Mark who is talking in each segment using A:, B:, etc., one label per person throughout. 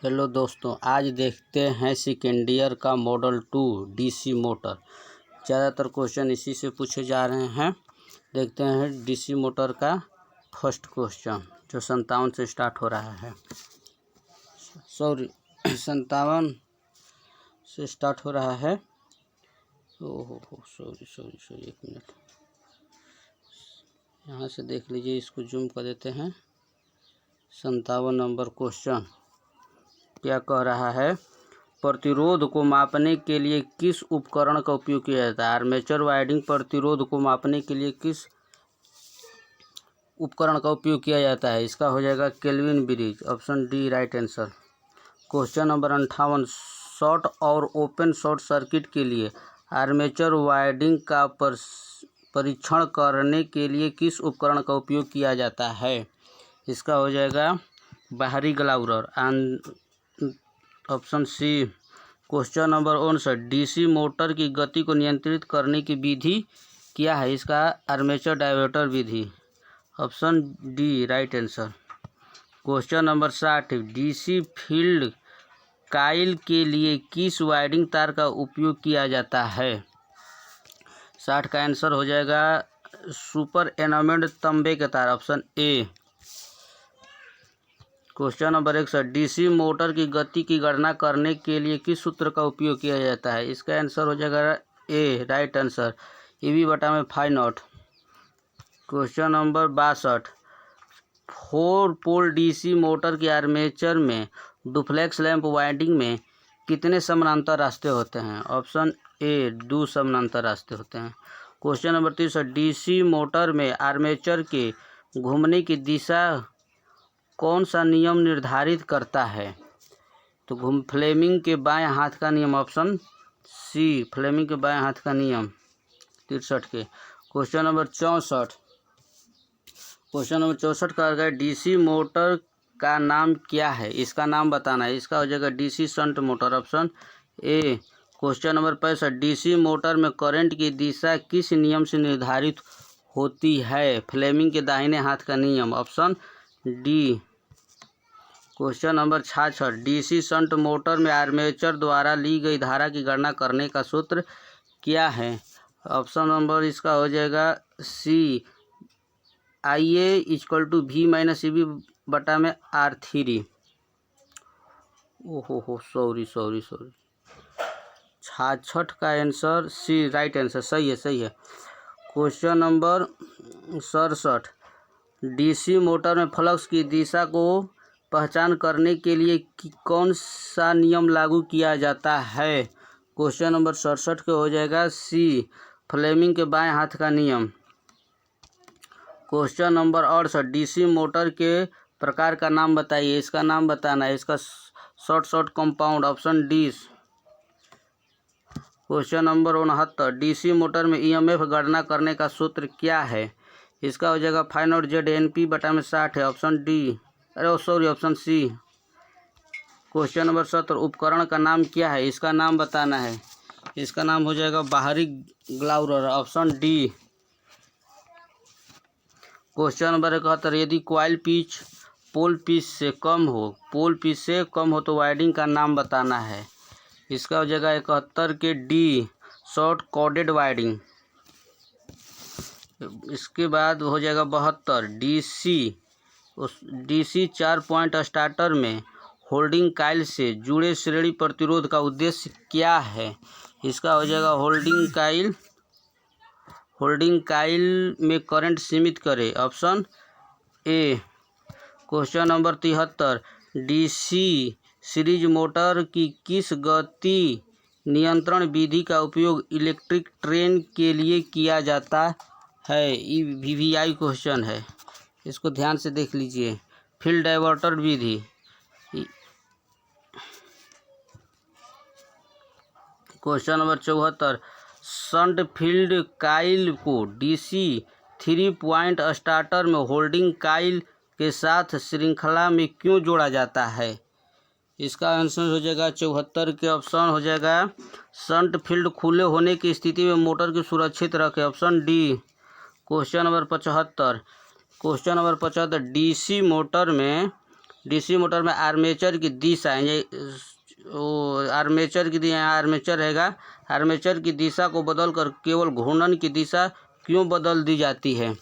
A: Hello दोस्तों, आज देखते हैं सेकेंड ईयर का मॉडल 2 डीसी मोटर। ज़्यादातर क्वेश्चन इसी से पूछे जा रहे हैं। देखते हैं डीसी मोटर का फर्स्ट क्वेश्चन जो 57 से स्टार्ट हो रहा है। 57 से स्टार्ट हो रहा है। ओहो सॉरी एक मिनट, यहाँ से देख लीजिए, इसको जूम कर देते हैं। 57 नंबर क्वेश्चन क्या कह रहा है? प्रतिरोध को मापने के लिए किस उपकरण का उपयोग किया जाता है? आर्मेचर वाइंडिंग प्रतिरोध को मापने के लिए किस उपकरण का उपयोग किया जाता है? इसका हो जाएगा kelvin bridge, option D right answer. Question number 58, short और ओपन शॉर्ट सर्किट के लिए आर्मेचर वाइंडिंग का परीक्षण करने के लिए किस उपकरण का उपयोग किया जाता है? इसका हो जाएगा बाहरी ग्लाउरर, option C. Question number 59, DC motor की गति को नियंत्रित करने की विधि क्या है? इसका आर्मेचर डायवर्टर विधि, option D right answer. Question number 60, DC field coil के लिए किस वाइंडिंग तार का उपयोग किया जाता है? 60 का आंसर हो जाएगा सुपर एनामेड तांबे के तार, option A. Question number 61, DC motor की गति की गणना करने के लिए किस सूत्र का उपयोग किया जाता है? इसका आंसर हो जाएगा ए राइट आंसर, ईवी बटा में phi naught. Question number 62, 4 pole DC motor के आर्मेचर में डुप्लेक्स लैंप वाइंडिंग में कितने समानांतर रास्ते होते हैं? ऑप्शन ए 2 समानांतर रास्ते होते हैं। क्वेश्चन नंबर 63, डीसी मोटर में आर्मेचर के घूमने की दिशा कौन सा नियम निर्धारित करता है? तो फ्लेमिंग के बाएं हाथ का नियम, ऑप्शन सी फ्लेमिंग के बाएं हाथ का नियम। 63 के क्वेश्चन नंबर 64, का है डीसी मोटर का नाम क्या है? इसका नाम बताना है। इसका हो जाएगा DC shunt motor, option A. Question number 65, DC motor में करंट की दिशा किस नियम से निर्धारित होती है? फ्लेमिंग के दाहिने हाथ का नियम, option D. Question number 66, DC shunt motor में आर्मेचर द्वारा ली गई धारा की गणना करने का सूत्र क्या है? ऑप्शन नंबर इसका हो जाएगा सी, IA = V - EB बटा में R3। ओहो सॉरी 66 का आंसर सी राइट आंसर, सही है। क्वेश्चन नंबर 67, डीसी मोटर में फ्लक्स की दिशा को पहचान करने के लिए कौन सा नियम लागू किया जाता है? क्वेश्चन नंबर 67 के हो जाएगा सी, फ्लेमिंग के बाएं हाथ का नियम। क्वेश्चन नंबर 68, डीसी मोटर के प्रकार का नाम बताइए। इसका नाम बताना है। इसका short compound, option D. Question number 69, DC motor में EMF गणना करने का सूत्र क्या है? इसका हो जाएगा फाई नॉट ZNP बटा में 60 है, option D, option C. Question number 70, उपकरण का नाम क्या है? इसका नाम बताना है। इसका नाम हो जाएगा बाहरी ग्लाउरर, ऑप्शन डी। क्वेश्चन नंबर 71, यदि कॉइल पिच पोल पिच से कम हो तो वाइंडिंग का नाम बताना है। इसका हो जाएगा 71 के डी, शॉर्ट कोडेड वाइंडिंग। इसके बाद हो जाएगा 72, डीसी 4 पॉइंट स्टार्टर में होल्डिंग काइल से जुड़े श्रेणी प्रतिरोध का उद्देश्य क्या है? इसका हो जाएगा होल्डिंग काइल में करंट सीमित करे, option A. Question number 73, DC series motor की किस गति नियंत्रण विधि का उपयोग इलेक्ट्रिक ट्रेन के लिए किया जाता है? VVI क्वेश्चन है, इसको ध्यान से देख लीजिए। फील्ड डाइवर्टर विधि। Question number 74, shunt field coil को डीसी 3 पॉइंट स्टार्टर में होल्डिंग कॉइल के साथ श्रृंखला में क्यों जोड़ा जाता है? इसका आंसर हो जाएगा 74 के ऑप्शन हो जाएगा शंट फील्ड खुले होने की स्थिति में मोटर को सुरक्षित रखे, option D. Question number 75, DC motor में डीसी मोटर में आर्मेचर की दिशा आर्मेचर की आर्मेचर रहेगा, आर्मेचर की दिशा को बदलकर केवल घूर्णन की दिशा क्यों बदल दी जाती है?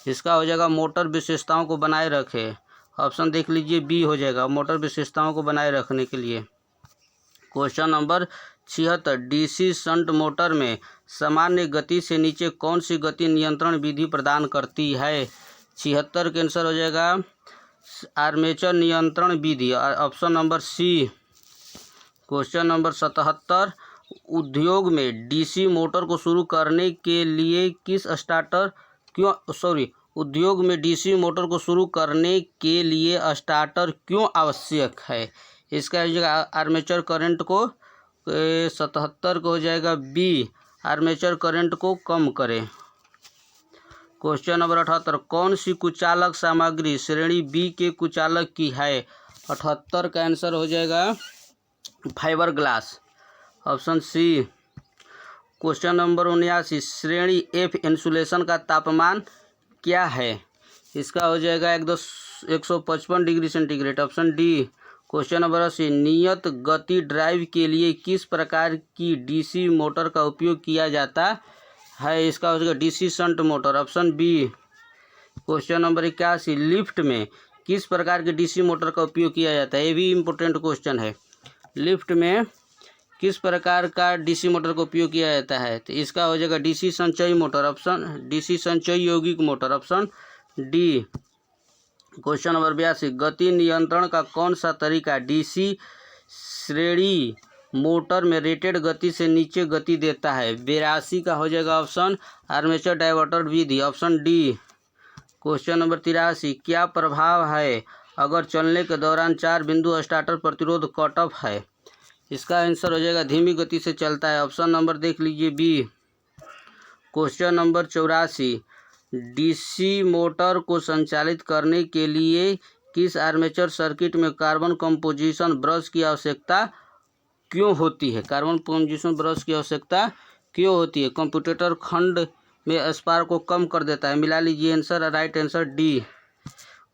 A: इसका हो जाएगा मोटर विशेषताओं को बनाए रखे। ऑप्शन देख लीजिए बी हो जाएगा, मोटर विशेषताओं को बनाए रखने के लिए। Question number 76, DC shunt motor में सामान्य गति से नीचे कौन सी गति नियंत्रण विधि प्रदान करती है? 76 के आंसर हो जाएगा आर्मेचर नियंत्रण विधि, option number C. Question number 77, उद्योग में डीसी मोटर को शुरू करने के लिए उद्योग में डीसी मोटर को शुरू करने के लिए स्टार्टर क्यों आवश्यक है? इसका हो जाएगा आर्मेचर करंट को 77 को हो जाएगा बी, आर्मेचर करंट को कम करें। क्वेश्चन नंबर 78, कौन सी कुचालक सामग्री श्रेणी बी के कुचालक की है? 78 का आंसर हो जाएगा fibre glass, option C. Question number 79, श्रेणी एफ इंसुलेशन का तापमान क्या है? इसका हो जाएगा 155 degree centigrade, option D. Question number 80, नियत गति ड्राइव के लिए किस प्रकार की डीसी मोटर का उपयोग किया जाता है? इसका हो जाएगा DC shunt motor, option B. Question number 81, lift में किस प्रकार के डीसी मोटर का उपयोग किया जाता है? ये भी इम्पोर्टेंट क्वेश्चन है। लिफ्ट में किस प्रकार का डीसी मोटर का उपयोग किया जाता है? तो इसका हो जाएगा डीसी संचयी मोटर, ऑप्शन डीसी संचयी यौगिक मोटर, ऑप्शन डी। क्वेश्चन नंबर 82, गति नियंत्रण का कौन सा तरीका डीसी श्रेणी मोटर में रेटेड गति से नीचे गति देता है? 82 का हो जाएगा ऑप्शन आर्मेचर डायवर्टर विधि, ऑप्शन डी। क्वेश्चन नंबर 83, क्या प्रभाव है अगर चलने के दौरान 4 बिंदु स्टार्टर प्रतिरोध कट ऑफ है? इसका आंसर हो जाएगा धीमी गति से चलता है, ऑप्शन नंबर देख लीजिए B. Question number 84, DC motor को संचालित करने के लिए किस आर्मेचर सर्किट में कार्बन कंपोजिशन ब्रश की आवश्यकता क्यों होती है? कार्बन कंपोजिशन ब्रश की आवश्यकता क्यों होती है? कंप्यूटर खंड में स्पार्क को कम कर देता है। मिला लीजिए answer, right answer D.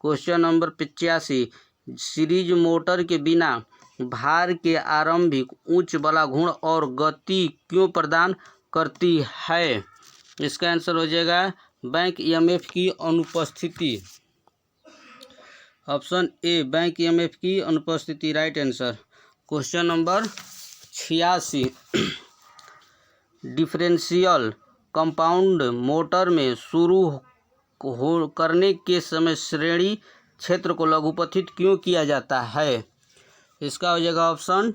A: Question number 85, series motor के बिना भार के आरंभिक उच्च बला गुण और गति क्यों प्रदान करती है? इसका आंसर हो जाएगा बैंक ईएमएफ की अनुपस्थिति, ऑप्शन ए, बैंक ईएमएफ की अनुपस्थिति, right answer. Question number 86, differential compound motor में शुरू करने के समय श्रेणी क्षेत्र को लघुपथित क्यों किया जाता है? इसका हो जाएगा ऑप्शन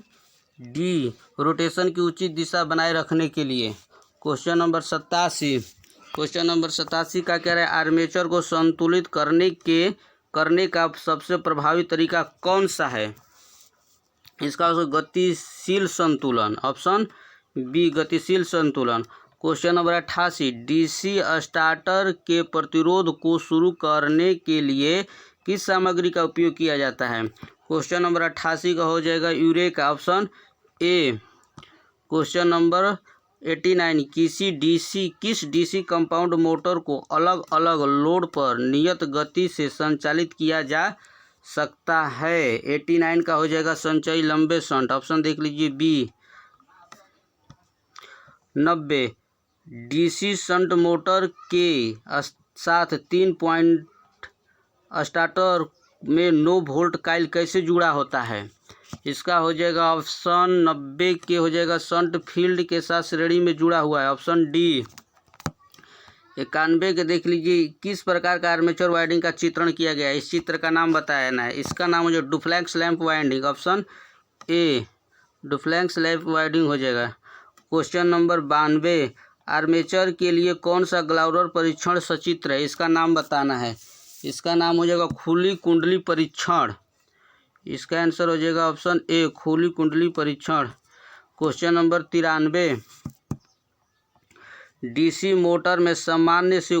A: डी, रोटेशन की उचित दिशा बनाए रखने के लिए। क्वेश्चन नंबर 87, क्वेश्चन नंबर 87 का कह रहा है आर्मेचर को संतुलित करने का सबसे प्रभावी तरीका कौन सा है? इसका गतिशील संतुलन, ऑप्शन बी, गतिशील संतुलन। क्वेश्चन नंबर 88, डीसी स्टार्टर के प्रतिरोध को शुरू करने के लिए किस सामग्री का उपयोग किया जाता है? क्वेश्चन नंबर 88 का हो जाएगा eureka, option A. Question number 89, किस डीसी कंपाउंड मोटर को अलग अलग लोड पर नियत गति से संचालित किया जा सकता है? 89 का हो जाएगा संचयी लंबे शंट, ऑप्शन देख लीजिए बी। 90, डीसी शंट मोटर के साथ 3 पॉइंट स्टार्टर में 9 वोल्ट कॉइल कैसे जुड़ा होता है? इसका हो जाएगा ऑप्शन 90 के हो जाएगा शंट फील्ड के साथ श्रेणी में जुड़ा हुआ है, ऑप्शन डी। 91 के देख लीजिए, किस प्रकार का आर्मेचर वाइंडिंग का चित्रण किया गया है? इस चित्र का नाम बताया ना है, इसका नाम हो जाएगा duplex lap winding, option A, duplex lap winding हो जाएगा। क्वेश्चन नंबर 92, आर्मेचर के लिए कौन सा ग्लाउरर परीक्षण सचित्र है? इसका नाम बताना है। इसका नाम हो जाएगा खुली कुंडली परीक्षण, इसका आंसर हो जाएगा ऑप्शन ए, खुली कुंडली परीक्षण। क्वेश्चन नंबर 93, डीसी मोटर में सामान्य से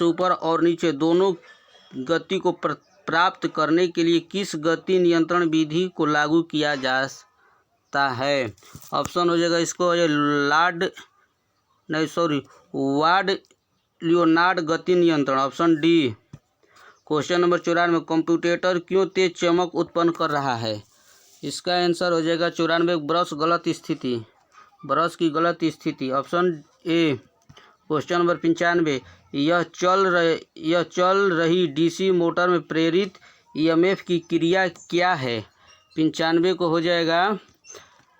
A: ऊपर और नीचे दोनों गति को प्राप्त करने के लिए किस गति नियंत्रण विधि को लागू किया जाता है? ऑप्शन हो जाएगा इसको हो जाएगा वार्ड लियोनार्ड गति नियंत्रण, option D. Question number 94, computer क्यों तेज चमक उत्पन्न कर रहा है? इसका आंसर हो जाएगा 94, ब्रश की गलत स्थिति। Option A. क्वेश्चन नंबर 95, यह चल रही डीसी मोटर में प्रेरित ईएमएफ की क्रिया क्या है? 95 को हो जाएगा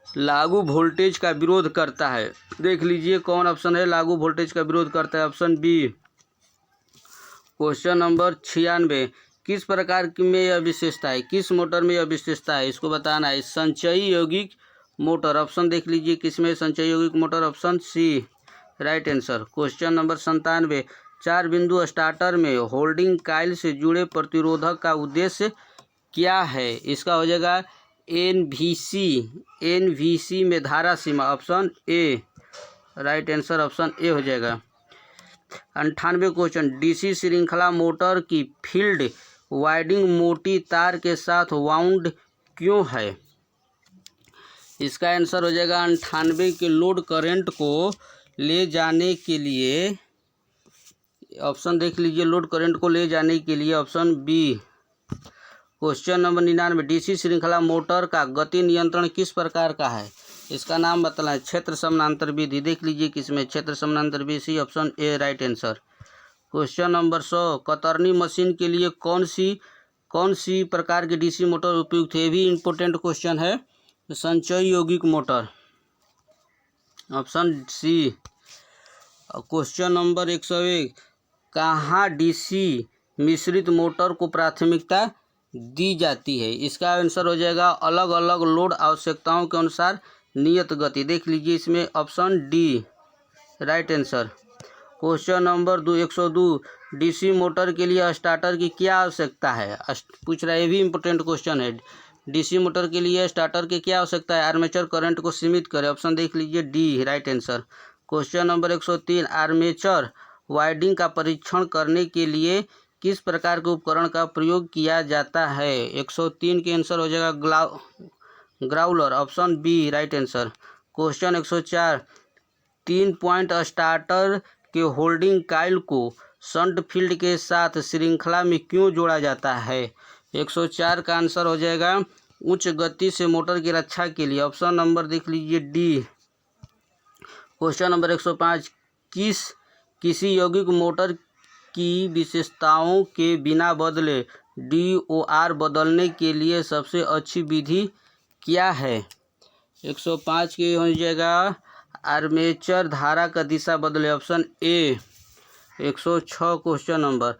A: लागू वोल्टेज का विरोध करता है। देख लीजिए कौन ऑप्शन है लागू वोल्टेज का विरोध करता है। Option B. क्वेश्चन नंबर 96, किस प्रकार में यह विशेषता है? किस मोटर में यह विशेषता है इसको बताना है। संचयी यौगिक मोटर। ऑप्शन देख लीजिए किसमें संचयी यौगिक मोटर। Option C right answer. Question number 97, 4 बिंदु स्टार्टर में होल्डिंग कॉइल से जुड़े प्रतिरोधक का उद्देश्य क्या है? इसका हो जाएगा एनवीसी में धारा सीमा। Option A right answer. Option A हो जाएगा। 98 क्वेश्चन, डीसी श्रृंखला मोटर की फील्ड वाइंडिंग मोटी तार के साथ वाउंड क्यों है? इसका आंसर हो जाएगा 98 के लोड करंट को ले जाने के लिए। ऑप्शन देख लीजिए लोड करंट को ले जाने के लिए। Option B. Question number 99, DC श्रृंखला मोटर का गति नियंत्रण किस प्रकार का है? इसका नाम बताना है। क्षेत्र समानांतर विधि। देख लीजिए किसमें क्षेत्र समानांतर विधि। Option A right answer. Question number 100, कतरनी मशीन के लिए कौन सी प्रकार की डीसी मोटर उपयुक्त है? ये भी इम्पोर्टेंट क्वेश्चन है। संचयी यौगिक मोटर। Option C. क्वेश्चन नंबर 101, कहाँ डीसी मिश्रित मोटर को प्राथमिकता दी जाती है? इसका आंसर हो जाएगा अलग अलग लोड आवश्यकताओं के अनुसार नियत गति। देख लीजिए इसमें। Option D right answer. Question number 102, DC motor के लिए स्टार्टर की क्या आवश्यकता है? पूछ रहा है, ये भी इम्पोर्टेंट क्वेश्चन है। डीसी मोटर के लिए स्टार्टर की क्या आवश्यकता है? आर्मेचर करंट को सीमित करें। ऑप्शन देख लीजिए D right answer. Question number 103, armature winding का परीक्षण करने के लिए किस प्रकार के उपकरण का प्रयोग किया जाता है? 103 के आंसर हो जाएगा growler. Option B right answer. Question 104, 3 point starter के होल्डिंग कॉइल को शंट फील्ड के साथ श्रृंखला में क्यों जोड़ा जाता है? 104 का आंसर हो जाएगा उच्च गति से मोटर की रक्षा के लिए। ऑप्शन नंबर देख लीजिए डी। क्वेश्चन नंबर 105, किसी यौगिक मोटर की विशेषताओं के बिना बदले DOR बदलने के लिए सबसे अच्छी विधि क्या है? 105 के हो जाएगा आर्मेचर धारा का दिशा बदले। Option A. 106 क्वेश्चन नंबर,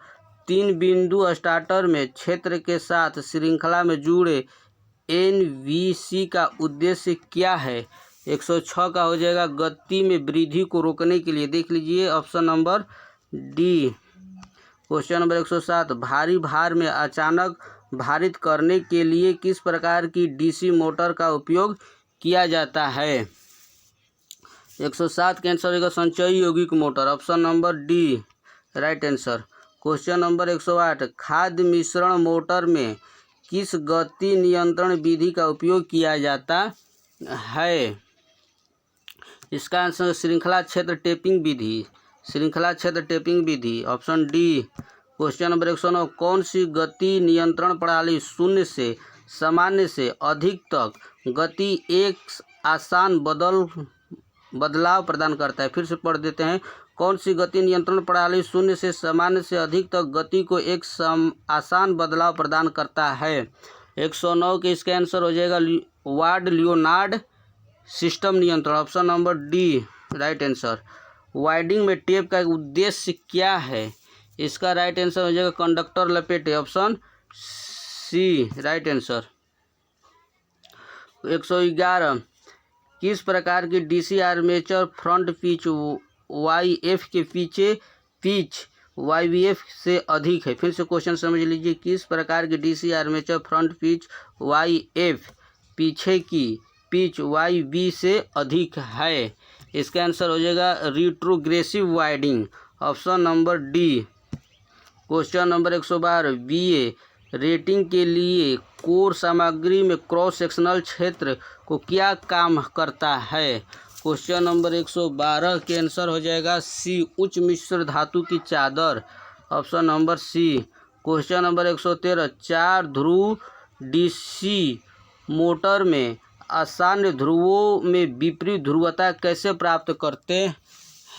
A: 3 बिंदु स्टार्टर में क्षेत्र के साथ श्रृंखला में जुड़े NVC का उद्देश्य क्या है? 106 का हो जाएगा गति में वृद्धि को रोकने के लिए। देख लीजिए option number D. Question number 107, भारी भार में अचानक भारित करने के लिए किस प्रकार की डीसी मोटर का उपयोग किया जाता है? 107 का आंसर होगा संचयी यौगिक मोटर। Option number D right answer. Question number 108, खाद्य मिश्रण मोटर में किस गति नियंत्रण विधि का उपयोग किया जाता है? इसका आंसर श्रृंखला क्षेत्र टेपिंग विधि। Option D. क्वेश्चन नंबर 109, कौन सी गति नियंत्रण प्रणाली शून्य से सामान्य से अधिक तक गति एक आसान बदलाव प्रदान करता है? फिर से पढ़ देते हैं। कौन सी गति नियंत्रण प्रणाली शून्य से सामान्य से अधिक तक गति को एक आसान बदलाव प्रदान करता है? 109 के इसका आंसर हो जाएगा वार्ड लियोनार्ड सिस्टम नियंत्रण। Option number D right answer. Winding में टेप का उद्देश्य क्या है? इसका राइट आंसर हो जाएगा कंडक्टर लपेटे। Option C right answer. 111, किस प्रकार की DC armature front pitch YF के पीछे पिच YVF से अधिक है? फिर से क्वेश्चन समझ लीजिए। किस प्रकार की DC armature front pitch YF पीछे की पिच YV से अधिक है? इसका आंसर हो जाएगा retrogressive winding. Option number D. Question number 112, BA rating के लिए कोर सामग्री में क्रॉस सेक्शनल क्षेत्र को क्या काम करता है? क्वेश्चन नंबर 112 के आंसर हो जाएगा सी, उच्च मिश्र धातु की चादर। Option number C. Question number 113, 4 ध्रुव डीसी मोटर में आसान ध्रुवों में विपरीत ध्रुवता कैसे प्राप्त करते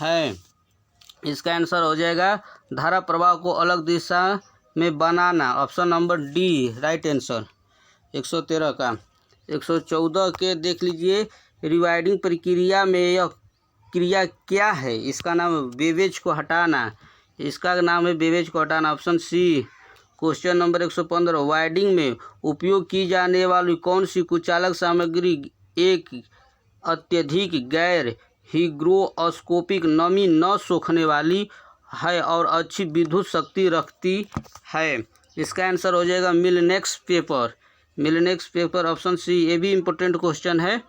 A: हैं? इसका आंसर हो जाएगा धारा प्रवाह को अलग दिशा में बनाना, option number D right answer 113 का। 114 के देख लीजिए, रिवाइडिंग प्रक्रिया में यह क्रिया क्या है? इसका नाम वेवेज को हटाना, इसका नाम है वेवेज को हटाना, ऑप्शन सी। क्वेश्चन नंबर 115, वाइडिंग में उपयोग की जाने वाली कौन सी कुचालक सामग्री एक अत्यधिक गैर हिग्रोस्कोपिक नमी न सोखने वाली है और अच्छी विद्युत शक्ति रखती है? इसका आंसर हो जाएगा मिलनेक्स पेपर, मिलनेक्स पेपर, ऑप्शन सी। ये भी इम्पोर्टेंट क्वेश्चन है।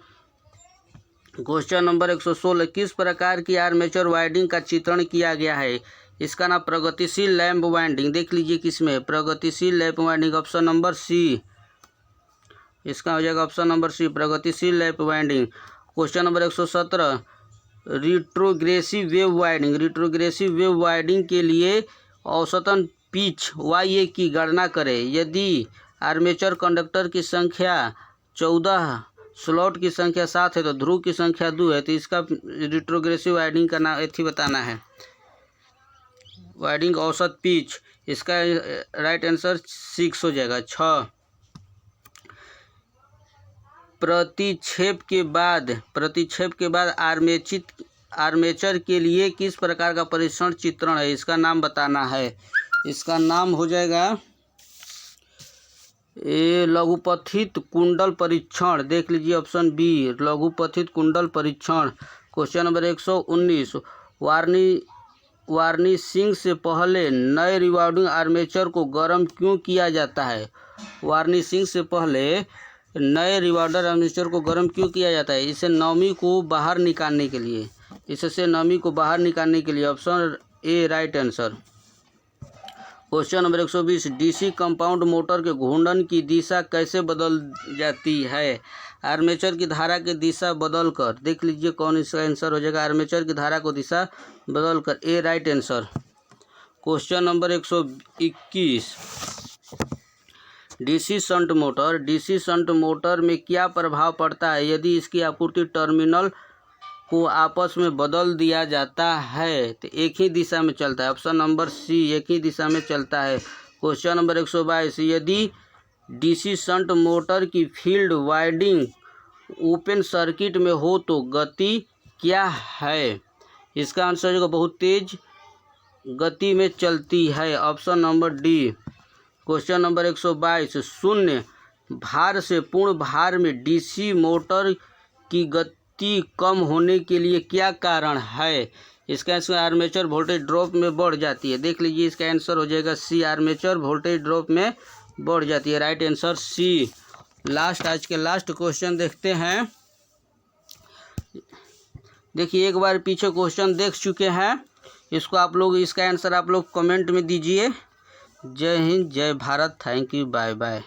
A: क्वेश्चन नंबर 116, किस प्रकार की आर्मेचर वाइंडिंग का चित्रण किया गया है? इसका नाम प्रगतिशील लैंप वाइंडिंग, देख लीजिए किसमें, प्रगतिशील lap winding, option number C. इसका हो जाएगा ऑप्शन नंबर सी, प्रगतिशील lap winding. Question number 117, retrogressive wave winding, retrogressive wave winding के लिए औसतन पिच YA की गणना करें। यदि आर्मेचर कंडक्टर की संख्या 14, स्लॉट की संख्या 7 है तो ध्रुव की संख्या 2 है, तो इसका रिट्रोग्रेसिव वाइंडिंग का नाम एथी बताना है, वाइंडिंग औसत पिच। इसका राइट आंसर 6 हो जाएगा, 6। प्रतिक्षेप के बाद आर्मेचर के लिए किस प्रकार का परीक्षण चित्रण है? इसका नाम बताना है। इसका नाम हो जाएगा लघुपथित कुंडल परीक्षण, देख लीजिए ऑप्शन बी, लघुपथित कुंडल परीक्षण। क्वेश्चन नंबर 119, वार्निशिंग से पहले नए रिवाइंडिंग आर्मेचर को गर्म क्यों किया जाता है? वार्निशिंग से पहले नए रिवाइंडर आर्मेचर को गर्म क्यों किया जाता है? इसे नमी को बाहर निकालने के लिए, इससे नमी को बाहर निकालने के लिए, option A right answer. Question number 120, DC compound motor के घूर्णन की दिशा कैसे बदल जाती है? आर्मेचर की धारा की दिशा बदलकर, देख लीजिए कौन इसका आंसर हो जाएगा, आर्मेचर की धारा को दिशा बदलकर, A right answer. Question number 121, DC shunt motor में क्या प्रभाव पड़ता है यदि इसकी आपूर्ति टर्मिनल को आपस में बदल दिया जाता है? तो एक ही दिशा में चलता है, ऑप्शन नंबर सी, एक ही दिशा में चलता है। क्वेश्चन नंबर 122, यदि डीसी शंट मोटर की फील्ड वाइंडिंग ओपन सर्किट में हो तो गति क्या है? इसका आंसर होगा बहुत तेज गति में चलती है, option number D. Question number 122, शून्य भार से पूर्ण भार में डीसी मोटर की गति कम होने के लिए क्या कारण है? इसका आंसर आर्मेचर वोल्टेज ड्रॉप में बढ़ जाती है, देख लीजिए इसका आंसर हो जाएगा सी, आर्मेचर वोल्टेज ड्रॉप में बढ़ जाती है, राइट आंसर सी। आज के लास्ट क्वेश्चन देखते हैं। देखिए एक बार पीछे क्वेश्चन देख चुके हैं, इसको आप लोग, इसका आंसर आप लोग कमेंट में दीजिए। जय हिंद, जय Bharat, thank you, bye bye.